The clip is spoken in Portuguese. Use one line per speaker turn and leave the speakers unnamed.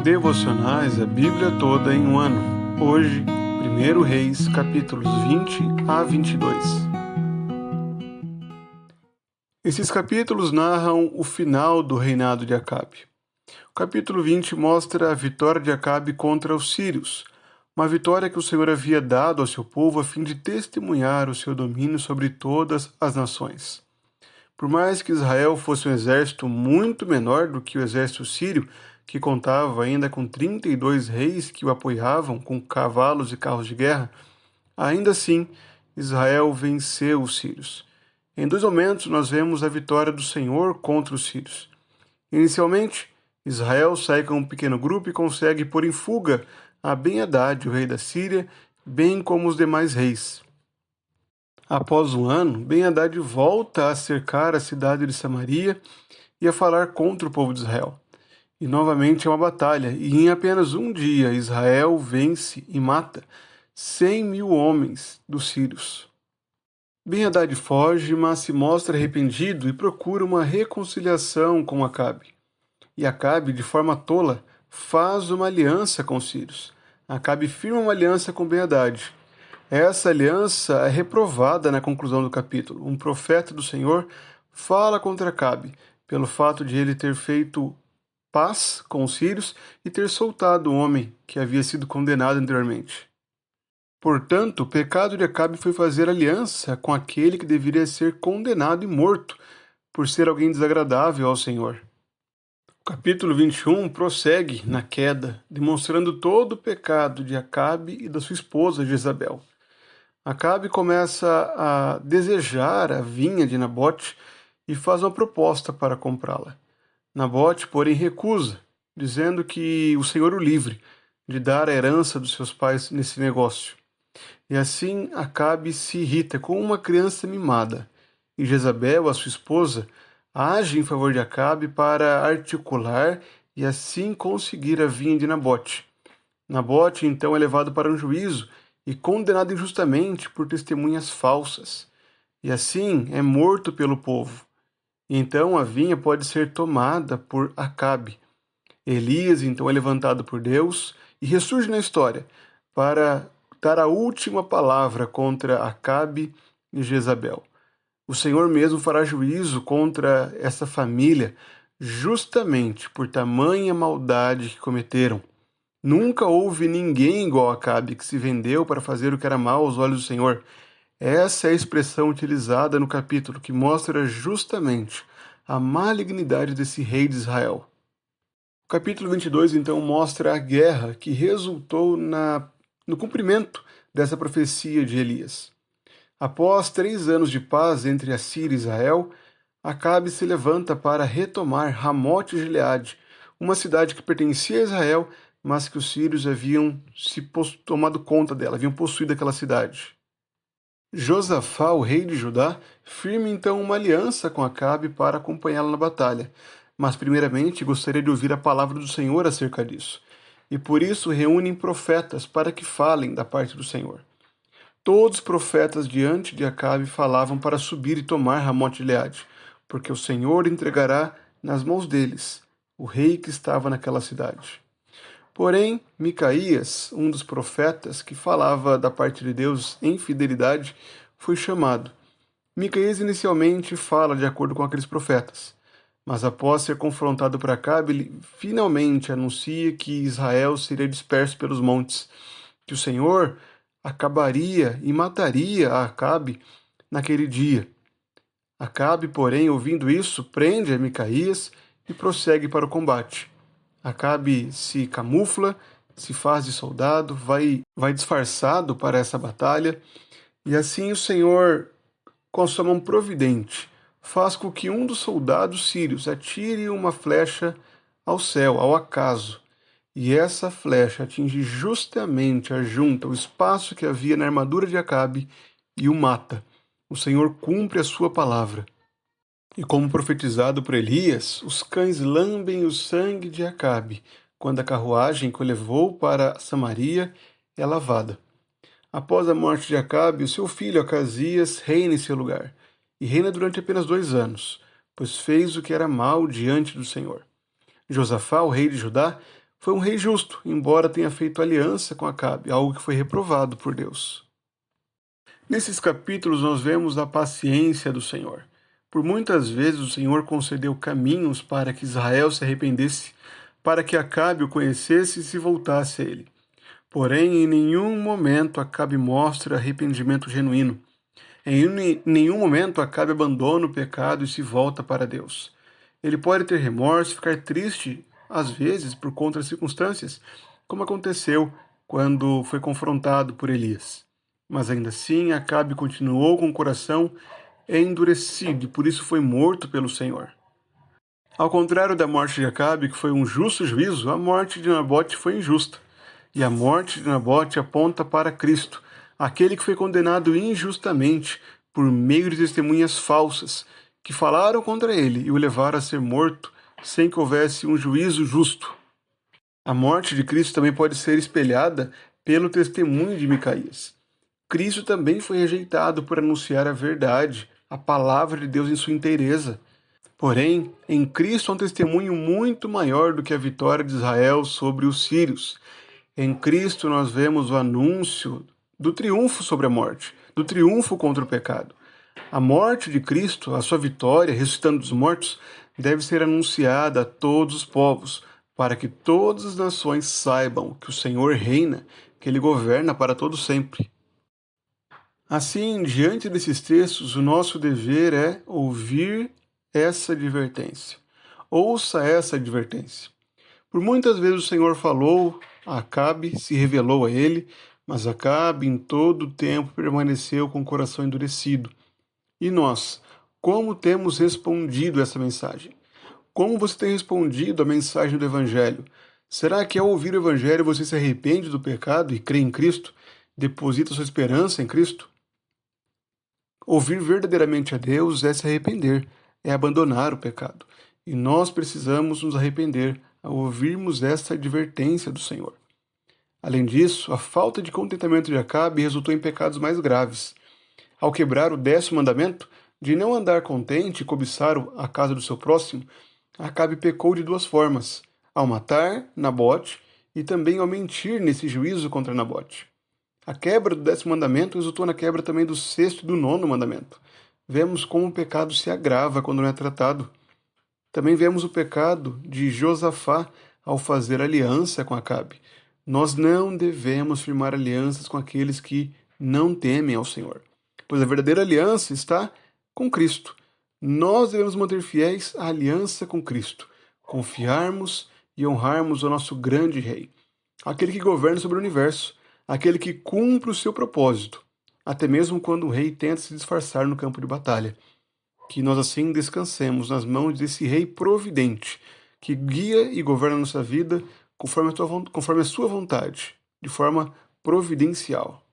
Devocionais, a Bíblia toda em um ano. Hoje, 1 Reis, capítulos 20 a 22. Esses capítulos narram o final do reinado de Acabe. O capítulo 20 mostra a vitória de Acabe contra os sírios, uma vitória que o Senhor havia dado ao seu povo a fim de testemunhar o seu domínio sobre todas as nações. Por mais que Israel fosse um exército muito menor do que o exército sírio, que contava ainda com 32 reis que o apoiavam com cavalos e carros de guerra, ainda assim Israel venceu os sírios. Em dois momentos nós vemos a vitória do Senhor contra os sírios. Inicialmente, Israel sai com um pequeno grupo e consegue pôr em fuga a Ben-Hadad, o rei da Síria, bem como os demais reis. Após um ano, Ben-Hadad volta a cercar a cidade de Samaria e a falar contra o povo de Israel. E novamente é uma batalha, e em apenas um dia Israel vence e mata 100.000 homens dos sírios. Ben-Hadad foge, mas se mostra arrependido e procura uma reconciliação com Acabe. E Acabe, de forma tola, faz uma aliança com os sírios. Acabe firma uma aliança com Ben-Hadad. Essa aliança é reprovada na conclusão do capítulo. Um profeta do Senhor fala contra Acabe, pelo fato de ele ter feito paz com os sírios e ter soltado o homem que havia sido condenado anteriormente. Portanto, o pecado de Acabe foi fazer aliança com aquele que deveria ser condenado e morto, por ser alguém desagradável ao Senhor. O capítulo 21 prossegue na queda, demonstrando todo o pecado de Acabe e da sua esposa Jezabel. Acabe começa a desejar a vinha de Nabote e faz uma proposta para comprá-la. Nabote, porém, recusa, dizendo que o Senhor o livre de dar a herança dos seus pais nesse negócio. E assim Acabe se irrita como uma criança mimada, e Jezabel, a sua esposa, age em favor de Acabe para articular e assim conseguir a vinha de Nabote. Nabote então é levado para um juízo e condenado injustamente por testemunhas falsas, e assim é morto pelo povo. Então a vinha pode ser tomada por Acabe. Elias então é levantado por Deus e ressurge na história para dar a última palavra contra Acabe e Jezabel. O Senhor mesmo fará juízo contra essa família justamente por tamanha maldade que cometeram. Nunca houve ninguém igual a Acabe que se vendeu para fazer o que era mal aos olhos do Senhor. Essa é a expressão utilizada no capítulo que mostra justamente a malignidade desse rei de Israel. O capítulo 22 então mostra a guerra que resultou no cumprimento dessa profecia de Elias. Após 3 anos de paz entre a Síria e Israel, Acabe se levanta para retomar Ramote de Gileade, uma cidade que pertencia a Israel, mas que os sírios haviam tomado conta dela, haviam possuído aquela cidade. Josafá, o rei de Judá, firma então uma aliança com Acabe para acompanhá-la na batalha, mas primeiramente gostaria de ouvir a palavra do Senhor acerca disso, e por isso reúnem profetas para que falem da parte do Senhor. Todos os profetas diante de Acabe falavam para subir e tomar Ramote-Gileade, porque o Senhor entregará nas mãos deles o rei que estava naquela cidade. Porém, Micaías, um dos profetas que falava da parte de Deus em fidelidade, foi chamado. Micaías inicialmente fala de acordo com aqueles profetas, mas após ser confrontado por Acabe, ele finalmente anuncia que Israel seria disperso pelos montes, que o Senhor acabaria e mataria a Acabe naquele dia. Acabe, porém, ouvindo isso, prende a Micaías e prossegue para o combate. Acabe se camufla, se faz de soldado, vai disfarçado para essa batalha, e assim o Senhor, com a sua mão providente, faz com que um dos soldados sírios atire uma flecha ao céu, ao acaso, e essa flecha atinge justamente a junta, o espaço que havia na armadura de Acabe, e o mata. O Senhor cumpre a sua palavra. E como profetizado por Elias, os cães lambem o sangue de Acabe, quando a carruagem que o levou para Samaria é lavada. Após a morte de Acabe, o seu filho Acasias reina em seu lugar, e reina durante apenas 2 anos, pois fez o que era mal diante do Senhor. Josafá, o rei de Judá, Foi um rei justo, embora tenha feito aliança com Acabe, algo que foi reprovado por Deus. Nesses capítulos nós vemos a paciência do Senhor. Por muitas vezes o Senhor concedeu caminhos para que Israel se arrependesse, para que Acabe o conhecesse e se voltasse a ele. Porém, em nenhum momento Acabe mostra arrependimento genuíno. Em nenhum momento Acabe abandona o pecado e se volta para Deus. Ele pode ter remorso, ficar triste, às vezes, por conta das circunstâncias, como aconteceu quando foi confrontado por Elias. Mas ainda assim, Acabe continuou com o coração endurecido e por isso foi morto pelo Senhor. Ao contrário da morte de Acabe, que foi um justo juízo, a morte de Nabote foi injusta. E a morte de Nabote aponta para Cristo, aquele que foi condenado injustamente por meio de testemunhas falsas, que falaram contra ele e o levaram a ser morto sem que houvesse um juízo justo. A morte de Cristo também pode ser espelhada pelo testemunho de Micaías. Cristo também foi rejeitado por anunciar a verdade, a palavra de Deus em sua inteireza. Porém, em Cristo há um testemunho muito maior do que a vitória de Israel sobre os sírios. Em Cristo nós vemos o anúncio do triunfo sobre a morte, do triunfo contra o pecado. A morte de Cristo, a sua vitória, ressuscitando dos mortos, deve ser anunciada a todos os povos, para que todas as nações saibam que o Senhor reina, que Ele governa para todo sempre. Assim, diante desses textos, o nosso dever é ouvir essa advertência. Ouça essa advertência. Por muitas vezes o Senhor falou a Acabe, se revelou a ele, mas Acabe em todo o tempo permaneceu com o coração endurecido. E nós, como temos respondido essa mensagem? Como você tem respondido à mensagem do Evangelho? Será que ao ouvir o Evangelho você se arrepende do pecado e crê em Cristo? Deposita sua esperança em Cristo? Ouvir verdadeiramente a Deus é se arrepender, é abandonar o pecado. E nós precisamos nos arrepender ao ouvirmos esta advertência do Senhor. Além disso, a falta de contentamento de Acabe resultou em pecados mais graves. Ao quebrar o 10º mandamento, de não andar contente e cobiçar a casa do seu próximo, Acabe pecou de duas formas, ao matar Nabote e também ao mentir nesse juízo contra Nabote. A quebra do 10º mandamento resultou na quebra também do 6º e do 9º mandamento. Vemos como o pecado se agrava quando não é tratado. Também vemos o pecado de Josafá ao fazer aliança com Acabe. Nós não devemos firmar alianças com aqueles que não temem ao Senhor, pois a verdadeira aliança está com Cristo. Nós devemos manter fiéis à aliança com Cristo, confiarmos e honrarmos o nosso grande Rei, aquele que governa sobre o universo, aquele que cumpre o seu propósito, até mesmo quando o rei tenta se disfarçar no campo de batalha. Que nós assim descansemos nas mãos desse Rei providente, que guia e governa a nossa vida conforme a sua vontade, de forma providencial.